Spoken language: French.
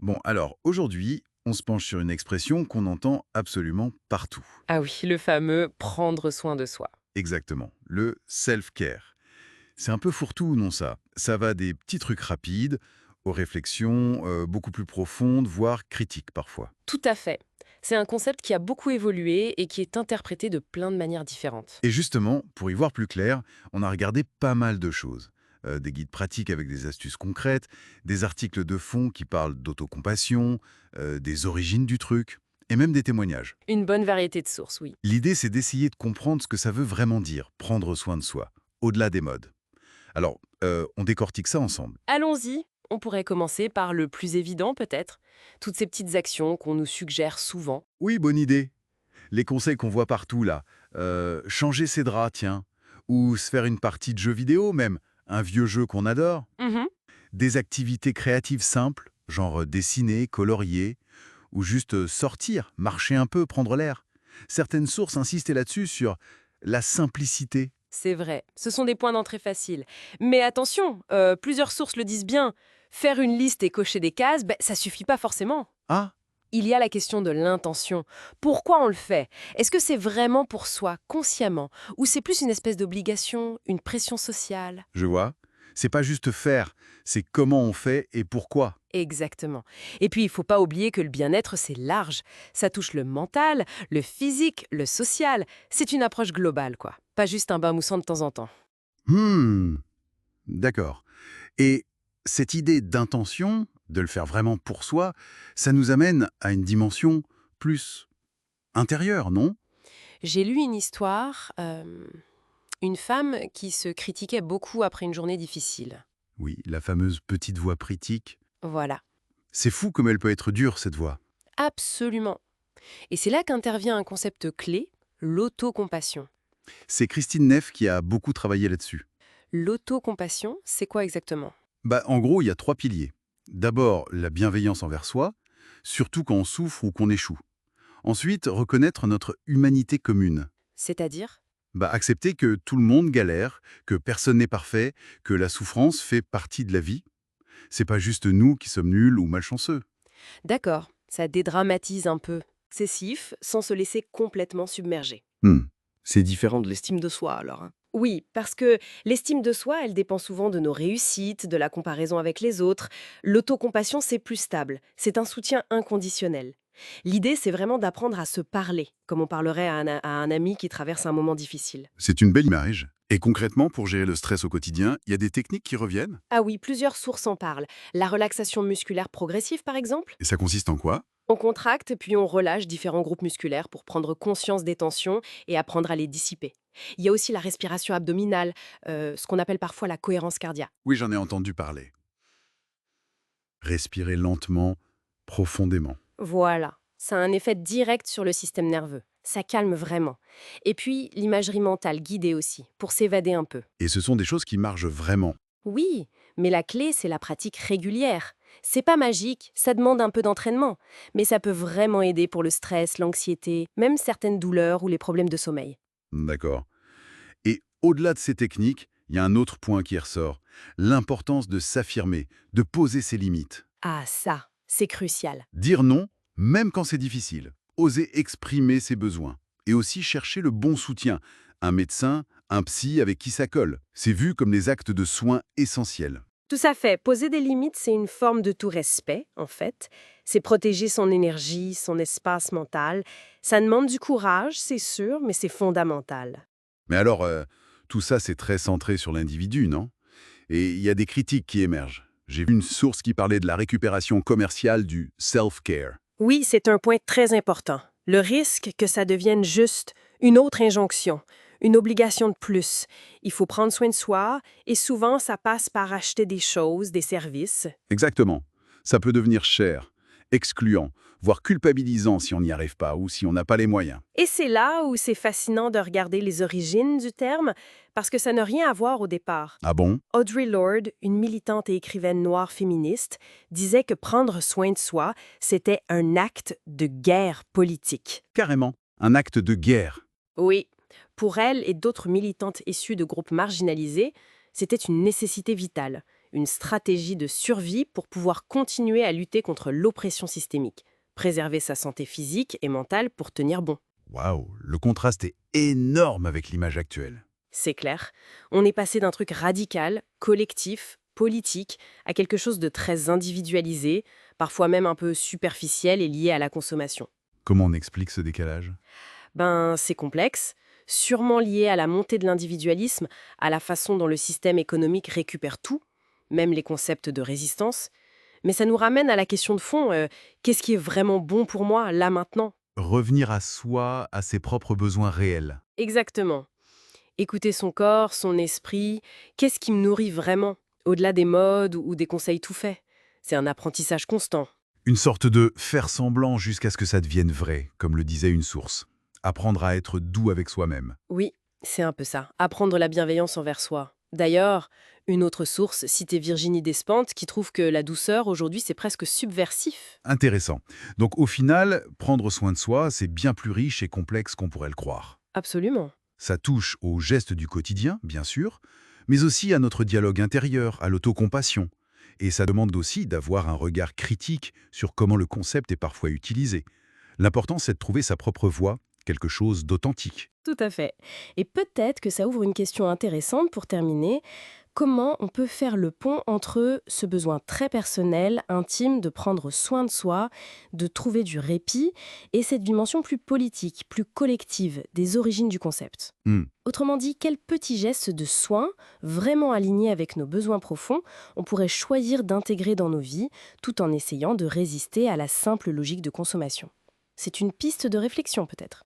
Bon, alors, aujourd'hui, on se penche sur une expression qu'on entend absolument partout. Ah oui, le fameux prendre soin de soi. Exactement, le self-care. C'est un peu fourre-tout, non ça? Ça va des petits trucs rapides aux réflexions beaucoup plus profondes, voire critiques parfois. Tout à fait. C'est un concept qui a beaucoup évolué et qui est interprété de plein de manières différentes. Et justement, pour y voir plus clair, on a regardé pas mal de choses. Des guides pratiques avec des astuces concrètes, des articles de fond qui parlent d'autocompassion, des origines du truc, et même des témoignages. Une bonne variété de sources, oui. L'idée, c'est d'essayer de comprendre ce que ça veut vraiment dire, prendre soin de soi, au-delà des modes. Alors, on décortique ça ensemble. Allons-y. On pourrait commencer par le plus évident peut-être. Toutes ces petites actions qu'on nous suggère souvent. Oui, bonne idée. Les conseils qu'on voit partout, là. Changer ses draps, tiens. Ou se faire une partie de jeu vidéo, même. Un vieux jeu qu'on adore. Mhm. Des activités créatives simples, genre dessiner, colorier. Ou juste sortir, marcher un peu, prendre l'air. Certaines sources insistent là-dessus sur la simplicité. C'est vrai, ce sont des points d'entrée faciles. Mais attention, plusieurs sources le disent bien. Faire une liste et cocher des cases, ça suffit pas forcément. Ah, Il y a la question de l'intention. Pourquoi on le fait? Est-ce que c'est vraiment pour soi, consciemment? Ou c'est plus une espèce d'obligation, une pression sociale? je vois. C'est pas juste faire, c'est comment on fait et pourquoi. Exactement. Et puis, il faut pas oublier que le bien-être, c'est large. Ça touche le mental, le physique, le social. C'est une approche globale, quoi. Pas juste un bain moussant de temps en temps. Hmm, d'accord. Et cette idée d'intention, de le faire vraiment pour soi, ça nous amène à une dimension plus intérieure, non? J'ai lu une histoire, une femme qui se critiquait beaucoup après une journée difficile. Oui, la fameuse petite voix critique. Voilà. C'est fou comme elle peut être dure, cette voix. Absolument. Et c'est là qu'intervient un concept clé, l'autocompassion. C'est Christine Neff qui a beaucoup travaillé là-dessus. L'autocompassion, c'est quoi exactement? Bah, en gros, il y a trois piliers. D'abord, la bienveillance envers soi, surtout quand on souffre ou qu'on échoue. Ensuite, reconnaître notre humanité commune. C'est-à-dire? Bah, accepter que tout le monde galère, que personne n'est parfait, que la souffrance fait partie de la vie. C'est pas juste nous qui sommes nuls ou malchanceux. D'accord, ça dédramatise un peu. Excessif, sans se laisser complètement submerger. Hmm. C'est différent de l'estime de soi, alors, hein. Oui, parce que l'estime de soi, elle dépend souvent de nos réussites, de la comparaison avec les autres. L'autocompassion, c'est plus stable. C'est un soutien inconditionnel. L'idée, c'est vraiment d'apprendre à se parler, comme on parlerait à un ami qui traverse un moment difficile. C'est une belle image. Et concrètement, pour gérer le stress au quotidien, il y a des techniques qui reviennent. Ah oui, plusieurs sources en parlent. La relaxation musculaire progressive, par exemple. Et ça consiste en quoi? On contracte puis on relâche différents groupes musculaires pour prendre conscience des tensions et apprendre à les dissiper. Il y a aussi la respiration abdominale, ce qu'on appelle parfois la cohérence cardiaque. Oui, j'en ai entendu parler. Respirer lentement, profondément. Voilà, ça a un effet direct sur le système nerveux. Ça calme vraiment. Et puis l'imagerie mentale guidée aussi, pour s'évader un peu. Et ce sont des choses qui marchent vraiment. Oui, mais la clé, c'est la pratique régulière. C'est pas magique, ça demande un peu d'entraînement, mais ça peut vraiment aider pour le stress, l'anxiété, même certaines douleurs ou les problèmes de sommeil. D'accord. Et au-delà de ces techniques, il y a un autre point qui ressort. L'importance de s'affirmer, de poser ses limites. Ah ça, c'est crucial. Dire non, même quand c'est difficile. Oser exprimer ses besoins. Et aussi chercher le bon soutien. Un médecin, un psy avec qui ça colle. C'est vu comme des actes de soins essentiels. Tout à fait. Poser des limites, c'est une forme de tout respect, en fait. C'est protéger son énergie, son espace mental. Ça demande du courage, c'est sûr, mais c'est fondamental. Mais alors, tout ça, c'est très centré sur l'individu, non? Et il y a des critiques qui émergent. J'ai vu une source qui parlait de la récupération commerciale du self-care. Oui, c'est un point très important. Le risque que ça devienne juste une autre injonction, une obligation de plus. Il faut prendre soin de soi et souvent ça passe par acheter des choses, des services. Exactement. Ça peut devenir cher, excluant, voire culpabilisant si on n'y arrive pas ou si on n'a pas les moyens. Et c'est là où c'est fascinant de regarder les origines du terme parce que ça n'a rien à voir au départ. Ah bon? Audre Lorde, une militante et écrivaine noire féministe, disait que prendre soin de soi, c'était un acte de guerre politique. Carrément. Un acte de guerre. Oui, pour elle et d'autres militantes issues de groupes marginalisés, c'était une nécessité vitale, une stratégie de survie pour pouvoir continuer à lutter contre l'oppression systémique, préserver sa santé physique et mentale pour tenir bon. Waouh, le contraste est énorme avec l'image actuelle. C'est clair, on est passé d'un truc radical, collectif, politique, à quelque chose de très individualisé, parfois même un peu superficiel et lié à la consommation. Comment on explique ce décalage? Ben, c'est complexe, sûrement lié à la montée de l'individualisme, à la façon dont le système économique récupère tout, même les concepts de résistance. Mais ça nous ramène à la question de fond, qu'est-ce qui est vraiment bon pour moi, là maintenant? Revenir à soi, à ses propres besoins réels. Exactement. Écouter son corps, son esprit, qu'est-ce qui me nourrit vraiment, au-delà des modes ou des conseils tout faits? C'est un apprentissage constant. Une sorte de faire semblant jusqu'à ce que ça devienne vrai, comme le disait une source. Apprendre à être doux avec soi-même. Oui, c'est un peu ça. Apprendre la bienveillance envers soi. D'ailleurs, une autre source citait Virginie Despentes qui trouve que la douceur, aujourd'hui, c'est presque subversif. Intéressant. Donc au final, prendre soin de soi, c'est bien plus riche et complexe qu'on pourrait le croire. Absolument. Ça touche aux gestes du quotidien, bien sûr, mais aussi à notre dialogue intérieur, à l'autocompassion. Et ça demande aussi d'avoir un regard critique sur comment le concept est parfois utilisé. L'important, c'est de trouver sa propre voie, quelque chose d'authentique. Tout à fait. Et peut-être que ça ouvre une question intéressante pour terminer. Comment on peut faire le pont entre ce besoin très personnel, intime, de prendre soin de soi, de trouver du répit, et cette dimension plus politique, plus collective des origines du concept? Hmm. Autrement dit, quels petits gestes de soin, vraiment alignés avec nos besoins profonds, on pourrait choisir d'intégrer dans nos vies, tout en essayant de résister à la simple logique de consommation? C'est une piste de réflexion peut-être.